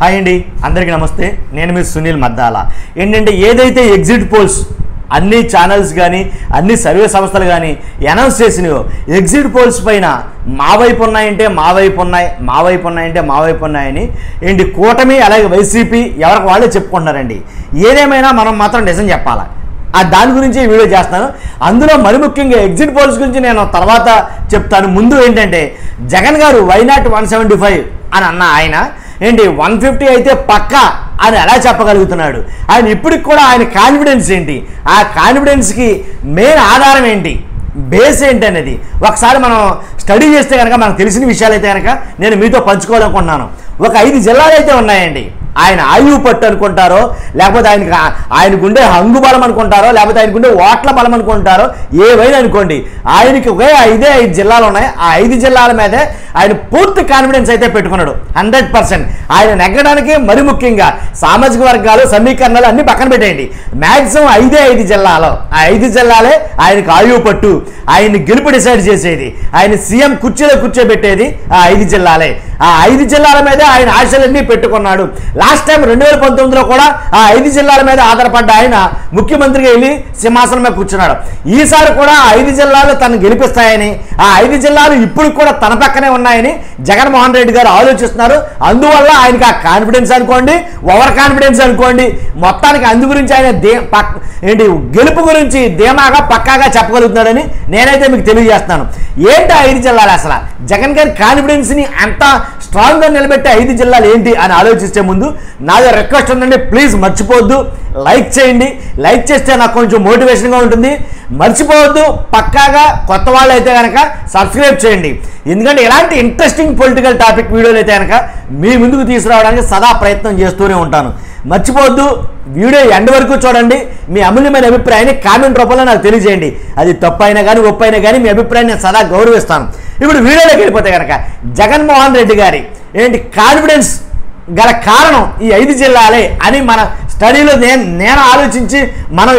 Hi అండి, అందరికీ నమస్తే. నేను మీ సునీల్ మద్దాల. ఏంటంటే ఏదైతే ఎగ్జిట్ పోల్స్ అన్ని ఛానల్స్ కానీ అన్ని సర్వే సంస్థలు కానీ అనౌన్స్ చేసినాయో ఎగ్జిట్ పోల్స్ పైన మా వైపు ఉన్నాయంటే మా వైపు ఉన్నాయి, మా వైపు ఉన్నాయంటే మా వైపు ఉన్నాయని ఏంటి కూటమి అలాగే వైసీపీ ఎవరికి వాళ్ళే చెప్పుకుంటున్నారండి. ఏదేమైనా మనం మాత్రం నిజం చెప్పాలా, దాని గురించి వీడియో చేస్తాను. అందులో మరి ముఖ్యంగా ఎగ్జిట్ పోల్స్ గురించి నేను తర్వాత చెప్తాను. ముందు ఏంటంటే జగన్ గారు వైనాట్ 175 అని అన్న ఆయన ఏంటి 150 అయితే పక్కా అని ఎలా చెప్పగలుగుతున్నాడు? ఆయన ఇప్పటికి కూడా ఆయన కాన్ఫిడెన్స్ ఏంటి, ఆ కాన్ఫిడెన్స్కి మెయిన్ ఆధారం ఏంటి, బేస్ ఏంటి అనేది ఒకసారి మనం స్టడీ చేస్తే కనుక మనకు తెలిసిన విషయాలు అయితే కనుక నేను మీతో పంచుకోవాలనుకుంటున్నాను. ఒక 5 జిల్లాలు అయితే ఉన్నాయండి. ఆయన ఆయువు పట్టు అనుకుంటారో, లేకపోతే ఆయనకుండే హంగు బలం అనుకుంటారో, లేకపోతే ఆయనకుండే ఓట్ల బలం అనుకుంటారో, ఏవైనా అనుకోండి, ఆయనకి ఒకే 5 జిల్లాలు ఉన్నాయి. ఆ 5 జిల్లాల మీదే ఆయన పూర్తి కాన్ఫిడెన్స్ అయితే పెట్టుకున్నాడు 100%. ఆయన నెగ్గడానికి మరి ముఖ్యంగా సామాజిక వర్గాలు సమీకరణాలు అన్ని పక్కన పెట్టేయండి, మ్యాక్సిమం 5 జిల్లాలు, ఆ 5 జిల్లాలే ఆయనకు ఆయువు పట్టు, ఆయన్ని గెలుపు డిసైడ్ చేసేది, ఆయన సీఎం కుర్చీలో కూర్చోబెట్టేది ఆ 5 జిల్లాలే. ఆ 5 జిల్లాల మీదే ఆయన ఆశలన్నీ పెట్టుకున్నాడు. లాస్ట్ టైం 2019లో కూడా ఆ 5 జిల్లాల మీద ఆధారపడ్డ ఆయన ముఖ్యమంత్రిగా వెళ్ళి సింహాసనం మీద కూర్చున్నాడు. ఈసారి కూడా ఆ 5 జిల్లాలు తను గెలిపిస్తాయని, ఆ 5 జిల్లాలు ఇప్పుడు కూడా తన పక్కనే ఉన్నాయని జగన్మోహన్ రెడ్డి గారు ఆలోచిస్తున్నారు. అందువల్ల ఆయనకి ఆ కాన్ఫిడెన్స్ అనుకోండి, ఓవర్ కాన్ఫిడెన్స్ అనుకోండి, మొత్తానికి అందు గురించి ఆయన ఏంటి గెలుపు గురించి ధీమాగా పక్కాగా చెప్పగలుగుతున్నాడని నేనైతే మీకు తెలియజేస్తాను. ఏంటి 5 జిల్లాలు, అసలు జగన్ గారి కాన్ఫిడెన్స్ని అంత స్ట్రాంగ్గా నిలబెట్టే 5 జిల్లాలు ఏంటి అని ఆలోచిస్తే ముందు నాది రిక్వెస్ట్ ఉందండి, ప్లీజ్ మర్చిపోవద్దు లైక్ చేయండి. లైక్ చేస్తే నాకు కొంచెం మోటివేషన్గా ఉంటుంది. మర్చిపోవద్దు పక్కాగా కొత్త వాళ్ళు అయితే కనుక సబ్స్క్రైబ్ చేయండి. ఎందుకంటే ఇలాంటి ఇంట్రెస్టింగ్ పొలిటికల్ టాపిక్ వీడియోలు అయితే కనుక మీ ముందుకు తీసుకురావడానికి సదా ప్రయత్నం చేస్తూనే ఉంటాను. మర్చిపోవద్దు, వీడియో ఎండ్ వరకు చూడండి. మీ అమూల్యమైన అభిప్రాయాన్ని కామెంట్ రూపంలో నాకు తెలియజేయండి. అది తప్పు అయినా కానీ ఒప్పు అయినా కానీ మీ అభిప్రాయాన్ని నేను సదా గౌరవిస్తాను. ఇప్పుడు వీడియోలోకి వెళ్ళిపోతే కనుక జగన్మోహన్ రెడ్డి గారి ఏంటి కాన్ఫిడెన్స్ గల కారణం ఈ 5 జిల్లాలే అని మన స్టడీలో నేను ఆలోచించి మనం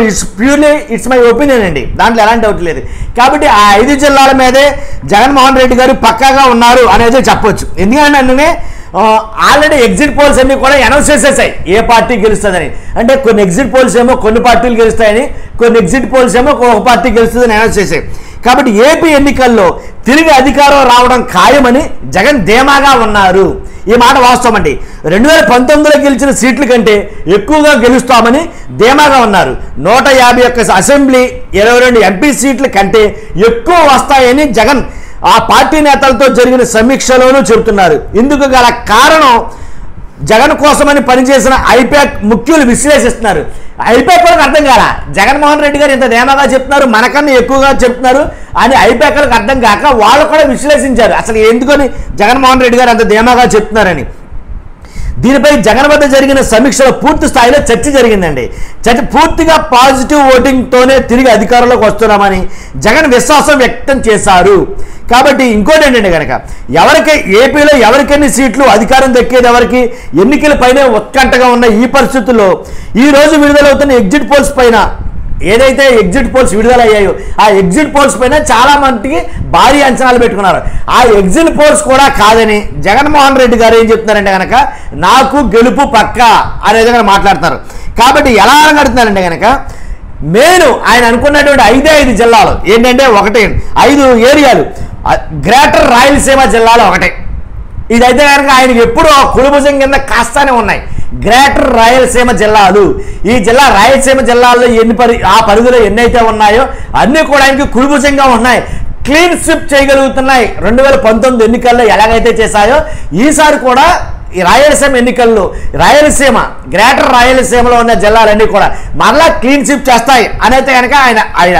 ఇట్స్ మై ఒపీనియన్ అండి, దాంట్లో ఎలాంటి డౌట్ లేదు. కాబట్టి ఆ 5 జిల్లాల మీదే జగన్మోహన్ రెడ్డి గారు పక్కాగా ఉన్నారు అనేది చెప్పొచ్చు. ఎందుకంటే ఆల్రెడీ ఎగ్జిట్ పోల్స్ అన్ని కూడా అనౌన్స్ చేసేసాయి ఏ పార్టీ గెలుస్తుందని. అంటే కొన్ని ఎగ్జిట్ పోల్స్ ఏమో కొన్ని పార్టీలు గెలుస్తాయని, కొన్ని ఎగ్జిట్ పోల్స్ ఏమో ఒక పార్టీ గెలుస్తుందని అనౌన్స్ చేసాయి. కాబట్టి ఏపీ ఎన్నికల్లో తిరిగి అధికారం రావడం ఖాయమని జగన్ ధీమాగా ఉన్నారు. ఈ మాట వాస్తవం అండి. 2019లో గెలిచిన సీట్ల కంటే ఎక్కువగా గెలుస్తామని ధీమాగా ఉన్నారు. 151 అసెంబ్లీ 22 ఎంపీ సీట్ల కంటే ఎక్కువ వస్తాయని జగన్ ఆ పార్టీ నేతలతో జరిగిన సమీక్షలోనూ చెబుతున్నారు. ఇందుకు గల కారణం జగన్ కోసమని పనిచేసిన ఐపాక్ ముఖ్యులు విశ్లేషిస్తున్నారు. ఐపాక్ వాళ్ళకి అర్థం కాల, జగన్మోహన్ రెడ్డి గారు ఇంత ధీమాగా చెప్తున్నారు, మనకన్నా ఎక్కువగా చెప్తున్నారు అని ఐపాక్లకు అర్థం కాక వాళ్ళు కూడా విశ్లేషించారు అసలు ఎందుకని జగన్మోహన్ రెడ్డి గారు అంత ధీమాగా చెప్తున్నారని. దీనిపై జగన్ వద్ద జరిగిన సమీక్షలో పూర్తి స్థాయిలో చర్చ జరిగిందండి. పూర్తిగా పాజిటివ్ ఓటింగ్తోనే తిరిగి అధికారంలోకి వస్తున్నామని జగన్ విశ్వాసం వ్యక్తం చేశారు. కాబట్టి ఇంకోటి ఏంటంటే కనుక ఏపీలో ఎవరికెన్ని సీట్లు, అధికారం దక్కేది ఎవరికి, ఎన్నికల పైనే ఉత్కంఠగా ఉన్న ఈ పరిస్థితుల్లో ఈరోజు విడుదలవుతున్న ఎగ్జిట్ పోల్స్ పైన ఏదైతే ఎగ్జిట్ పోల్స్ విడుదలయ్యాయో ఆ ఎగ్జిట్ పోల్స్ పైన చాలా మందికి భారీ అంచనాలు పెట్టుకున్నారు. ఆ ఎగ్జిట్ పోల్స్ కూడా కాదని జగన్మోహన్ రెడ్డి గారు ఏం చెప్తున్నారంటే కనుక నాకు గెలుపు పక్కా అనేది కనుక మాట్లాడుతున్నారు. కాబట్టి ఎలా కడుతున్నారంటే కనుక మెయిన్ ఆయన అనుకున్నటువంటి 5 జిల్లాలు ఏంటంటే 5 ఏరియాలు గ్రేటర్ రాయలసీమ జిల్లాలో ఒకటే. ఇదైతే కనుక ఆయనకి ఎప్పుడూ కుడిభుజం కింద కాస్తానే ఉన్నాయి గ్రేటర్ రాయలసీమ జిల్లాలు. ఈ రాయలసీమ జిల్లాల్లో ఆ పరిధిలో ఎన్నైతే ఉన్నాయో అన్నీ కూడా ఆయనకి కుడిభుజంగా ఉన్నాయి, క్లీన్ స్విప్ చేయగలుగుతున్నాయి. 2019 ఎన్నికల్లో ఎలాగైతే చేశాయో ఈసారి కూడా ఈ రాయలసీమ ఎన్నికల్లో రాయలసీమ గ్రేటర్ రాయలసీమలో ఉన్న జిల్లాలన్నీ కూడా మరలా క్లీన్ స్విప్ చేస్తాయి అనేది కనుక ఆయన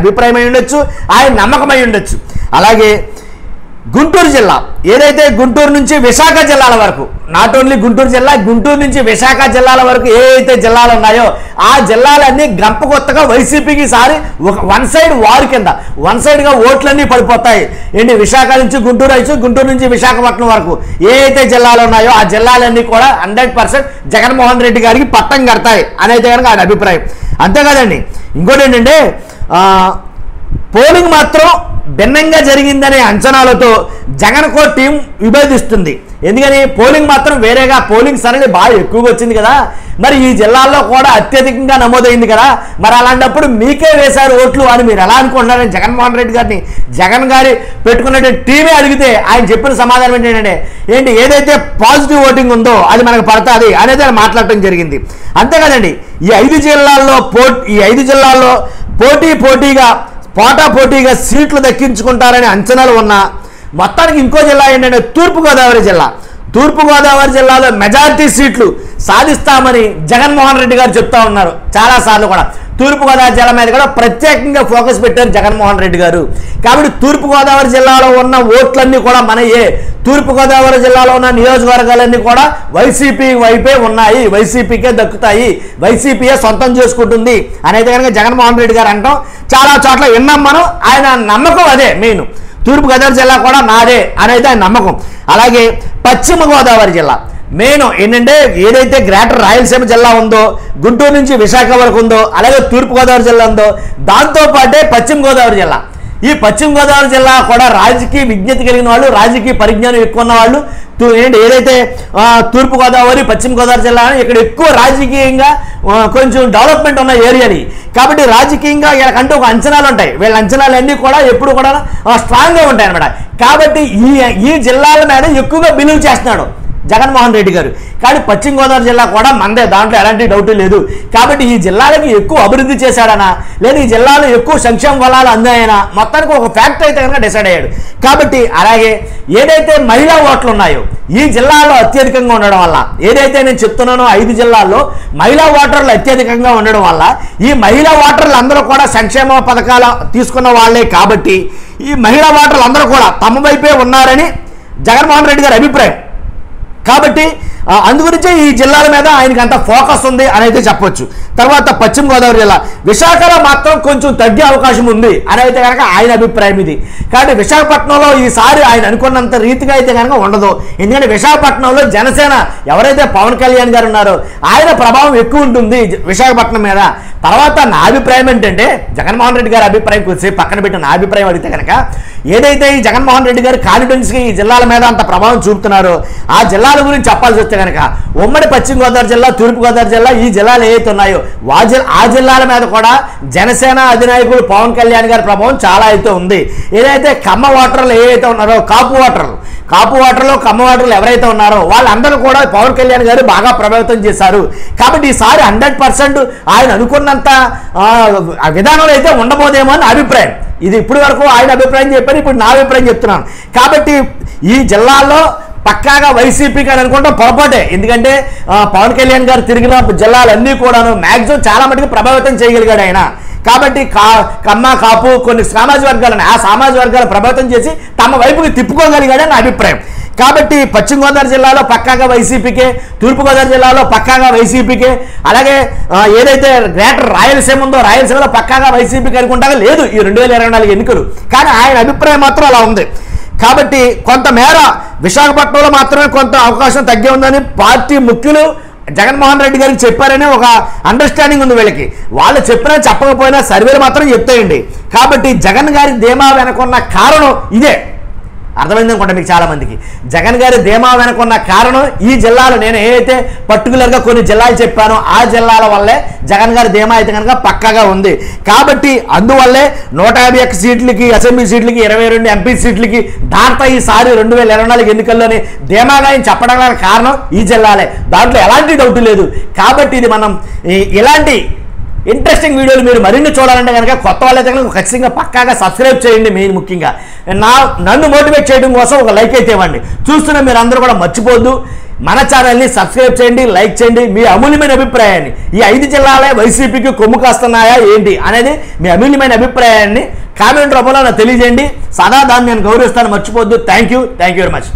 అభిప్రాయం అయి ఉండొచ్చు, ఆయన నమ్మకం అయి ఉండొచ్చు. అలాగే గుంటూరు జిల్లా ఏదైతే గుంటూరు నుంచి విశాఖ జిల్లాల వరకు, నాట్ ఓన్లీ గుంటూరు జిల్లా, గుంటూరు నుంచి విశాఖ జిల్లాల వరకు ఏదైతే జిల్లాలు ఉన్నాయో ఆ జిల్లాలన్నీ గంప కొత్తగా వైసీపీకి సారి ఒక వన్ సైడ్గా ఓట్లన్నీ పడిపోతాయి. ఏంటి విశాఖ నుంచి గుంటూరు అయితే గుంటూరు నుంచి విశాఖపట్నం వరకు ఏదైతే జిల్లాలు ఉన్నాయో ఆ జిల్లాలన్నీ కూడా 100% జగన్మోహన్ రెడ్డి గారికి పట్టం కడతాయి అనేది కనుక ఆయన అభిప్రాయం. అంతేకాదండి, ఇంకోటి ఏంటంటే పోలింగ్ మాత్రం భిన్నంగా జరిగిందనే అంచనాలతో జగన్కో టీం విభేదిస్తుంది. ఎందుకని పోలింగ్ మాత్రం వేరేగా, పోలింగ్ సరళి బాగా ఎక్కువగా వచ్చింది కదా, మరి ఈ జిల్లాల్లో కూడా అత్యధికంగా నమోదైంది కదా, మరి అలాంటప్పుడు మీకే వేశారు ఓట్లు అని మీరు ఎలా అనుకుంటున్నారని జగన్మోహన్ రెడ్డి గారిని, జగన్ గారి పెట్టుకున్నటువంటి టీమే అడిగితే ఆయన చెప్పిన సమాధానం ఏంటంటే ఏదైతే పాజిటివ్ ఓటింగ్ ఉందో అది మనకు పడుతుంది అనేది ఆయన మాట్లాడటం జరిగింది. అంతేకాదండి, ఈ 5 జిల్లాల్లో పోటాపోటీగా సీట్లు దక్కించుకుంటారనే అంచనాలు ఉన్నా మొత్తానికి ఇంకో జిల్లా ఏంటంటే తూర్పుగోదావరి జిల్లా. తూర్పుగోదావరి జిల్లాలో మెజారిటీ సీట్లు సాధిస్తామని జగన్మోహన్ రెడ్డి గారు చెప్తా ఉన్నారు. చాలాసార్లు కూడా తూర్పుగోదావరి జిల్లా మీద కూడా ప్రత్యేకంగా ఫోకస్ పెట్టారు జగన్మోహన్ రెడ్డి గారు. కాబట్టి తూర్పుగోదావరి జిల్లాలో ఉన్న ఓట్లన్నీ కూడా మనయే, తూర్పుగోదావరి జిల్లాలో ఉన్న నియోజకవర్గాలన్నీ కూడా వైసీపీ వైపే ఉన్నాయి, వైసీపీకే దక్కుతాయి, వైసీపీయే సొంతం చేసుకుంటుంది అనేది కనుక జగన్మోహన్ రెడ్డి గారు అంటాం చాలా చోట్ల విన్నాం మనం. ఆయన నమ్మకం అదే మెయిన్, తూర్పుగోదావరి జిల్లా కూడా నాదే అనేది ఆయన నమ్మకం. అలాగే పశ్చిమ గోదావరి జిల్లా మెయిన్ ఏంటంటే ఏదైతే గ్రేటర్ రాయలసీమ జిల్లా ఉందో, గుంటూరు నుంచి విశాఖ వరకు ఉందో, అలాగే తూర్పుగోదావరి జిల్లా ఉందో, దాంతోపాటే పశ్చిమ గోదావరి జిల్లా. ఈ పశ్చిమ గోదావరి జిల్లా కూడా రాజకీయ విజ్ఞత కలిగిన వాళ్ళు, రాజకీయ పరిజ్ఞానం ఎక్కువ ఉన్న వాళ్ళు, ఏదైతే తూర్పుగోదావరి పశ్చిమ గోదావరి జిల్లా ఇక్కడ ఎక్కువ రాజకీయంగా కొంచెం డెవలప్మెంట్ ఉన్న ఏరియాని. కాబట్టి రాజకీయంగా వీళ్ళకంటూ ఒక అంచనాలు ఉంటాయి, వీళ్ళ అంచనాలన్నీ కూడా ఎప్పుడు కూడా స్ట్రాంగ్గా ఉంటాయి అన్నమాట. కాబట్టి ఈ జిల్లాల మీద ఎక్కువగా బిలీవ్ చేస్తున్నాడు జగన్మోహన్ రెడ్డి గారు. కానీ పశ్చిమ గోదావరి జిల్లా కూడా మందే, దాంట్లో ఎలాంటి డౌట్ లేదు. కాబట్టి ఈ జిల్లాలకి ఎక్కువ అభివృద్ధి చేశాడనా, లేదా ఈ జిల్లాలో ఎక్కువ సంక్షేమ ఫలాలు అందాయనా, మొత్తానికి ఒక ఫ్యాక్ట్ అయితే కనుక డిసైడ్ అయ్యాడు. కాబట్టి అలాగే ఏదైతే మహిళా ఓట్లు ఉన్నాయో ఈ జిల్లాలో అత్యధికంగా ఉండడం వల్ల, ఏదైతే నేను చెప్తున్నానో 5 జిల్లాల్లో మహిళా ఓటర్లు అత్యధికంగా ఉండడం వల్ల ఈ మహిళా ఓటర్లు అందరూ కూడా సంక్షేమ పథకాలు తీసుకున్న వాళ్ళే. కాబట్టి ఈ మహిళా ఓటర్లు అందరూ కూడా తమ వైపే ఉన్నారని జగన్మోహన్ రెడ్డి గారి అభిప్రాయం. కాబట్టి అందుగురించే ఈ జిల్లాల మీద ఆయనకి అంత ఫోకస్ ఉంది అని అయితే చెప్పొచ్చు. తర్వాత పశ్చిమ గోదావరి జిల్లా, విశాఖలో మాత్రం కొంచెం తగ్గే అవకాశం ఉంది అని అయితే కనుక ఆయన అభిప్రాయం ఇది. కాబట్టి విశాఖపట్నంలో ఈసారి ఆయన అనుకున్నంత రీతిగా అయితే కనుక ఉండదు. ఎందుకంటే విశాఖపట్నంలో జనసేన ఎవరైతే పవన్ కళ్యాణ్ గారు ఉన్నారో ఆయన ప్రభావం ఎక్కువ ఉంటుంది విశాఖపట్నం మీద. తర్వాత నా అభిప్రాయం ఏంటంటే జగన్మోహన్ రెడ్డి గారి అభిప్రాయం కొద్దిసేపు పక్కన పెట్టి నా అభిప్రాయం అడిగితే కనుక ఏదైతే ఈ జగన్మోహన్ రెడ్డి గారు కాన్ఫిడెన్స్గా ఈ జిల్లాల మీద అంత ప్రభావం చూపుతున్నారో ఆ జిల్లాల గురించి చెప్పాల్సి వస్తే కనుక ఉమ్మడి పశ్చిమ గోదావరి జిల్లా, తూర్పుగోదావరి జిల్లా ఈ జిల్లాలు ఏవైతే ఉన్నాయో ఆ జిల్లాల మీద కూడా జనసేన అధినాయకుడు పవన్ కళ్యాణ్ గారి ప్రభావం చాలా అయితే ఉంది. ఏదైతే కమ్మ ఓటర్లు ఏవైతే ఉన్నారో కాపు ఓటర్లు కమ్మ ఓటర్లు ఎవరైతే ఉన్నారో వాళ్ళందరూ కూడా పవన్ కళ్యాణ్ గారు బాగా ప్రభావితం చేశారు. కాబట్టి ఈసారి 100% ఆయన అనుకున్నంత విధానంలో అయితే ఉండబోదేమో అని అభిప్రాయం. ఇది ఇప్పటి వరకు ఆయన అభిప్రాయం చెప్పారు, ఇప్పుడు నా అభిప్రాయం చెప్తున్నాను. కాబట్టి ఈ జిల్లాల్లో పక్కాగా వైసీపీకి అని అనుకుంటాం పొరపాటే. ఎందుకంటే పవన్ కళ్యాణ్ గారు తిరిగిన జిల్లాలన్నీ కూడాను మ్యాక్సిమం చాలా మటుకు ప్రభావితం చేయగలిగాడు ఆయన. కాబట్టి కమ్మ కాపు కొన్ని సామాజిక వర్గాలను ఆ సామాజిక వర్గాలు ప్రభావితం చేసి తమ వైపుకి తిప్పుకోగలిగాడని నా అభిప్రాయం. కాబట్టి పశ్చిమ గోదావరి జిల్లాలో పక్కాగా వైసీపీకే, తూర్పుగోదావరి జిల్లాలో పక్కాగా వైసీపీకే, అలాగే ఏదైతే గ్రేటర్ రాయలసీమ ఉందో రాయలసీమలో పక్కాగా వైసీపీకి అనుకుంటా లేదు ఈ 2024 ఎన్నికలు. కానీ ఆయన అభిప్రాయం మాత్రం అలా ఉంది. కాబట్టి కొంతమేర విశాఖపట్నంలో మాత్రమే కొంత అవకాశం తగ్గే ఉందని పార్టీ ముఖ్యులు జగన్మోహన్ రెడ్డి గారికి చెప్పారనే ఒక అండర్స్టాండింగ్ ఉంది వీళ్ళకి. వాళ్ళు చెప్పినా చెప్పకపోయినా సర్వేలు మాత్రం చెప్తాయండి. కాబట్టి జగన్ గారి ధీమా వెనకున్న కారణం ఇదే. అర్థమైంది అనుకుంటా మీకు చాలామందికి. జగన్ గారి ధీమా వెనకున్న కారణం ఈ జిల్లాలో నేను ఏదైతే పర్టికులర్గా కొన్ని జిల్లాలు చెప్పానో ఆ జిల్లాల వల్లే జగన్ గారి ధీమా అయితే కనుక పక్కాగా ఉంది. కాబట్టి అందువల్లే 151 సీట్లకి అసెంబ్లీ సీట్లకి 22 ఎంపీ సీట్లకి దాంట్లో ఈసారి 2024 ఎన్నికల్లోనే ధీమాగా ఆయన చెప్పడం కారణం ఈ జిల్లాలే, దాంట్లో ఎలాంటి డౌట్ లేదు. కాబట్టి ఇది మనం ఇలాంటి ఇంట్రెస్టింగ్ వీడియోలు మీరు మరిన్ని చూడాలంటే కనుక కొత్త వాళ్ళైతే కనుక ఖచ్చితంగా పక్కాగా సబ్స్క్రైబ్ చేయండి. మెయిన్ ముఖ్యంగా నన్ను మోటివేట్ చేయడం కోసం ఒక లైక్ అయితే ఇవ్వండి. చూస్తున్న మీరు అందరూ కూడా మర్చిపోద్దు మన ఛానల్ని సబ్స్క్రైబ్ చేయండి, లైక్ చేయండి. మీ అమూల్యమైన అభిప్రాయాన్ని ఈ 5 జిల్లాలే వైసీపీకి కొమ్ము కాస్తున్నాయా ఏంటి అనేది మీ అమూల్యమైన అభిప్రాయాన్ని కామెంట్ రూపంలో నాకు తెలియజేయండి. సదా దాన్ని నేను గౌరవిస్తాను, మర్చిపోద్దు. Thank you very much.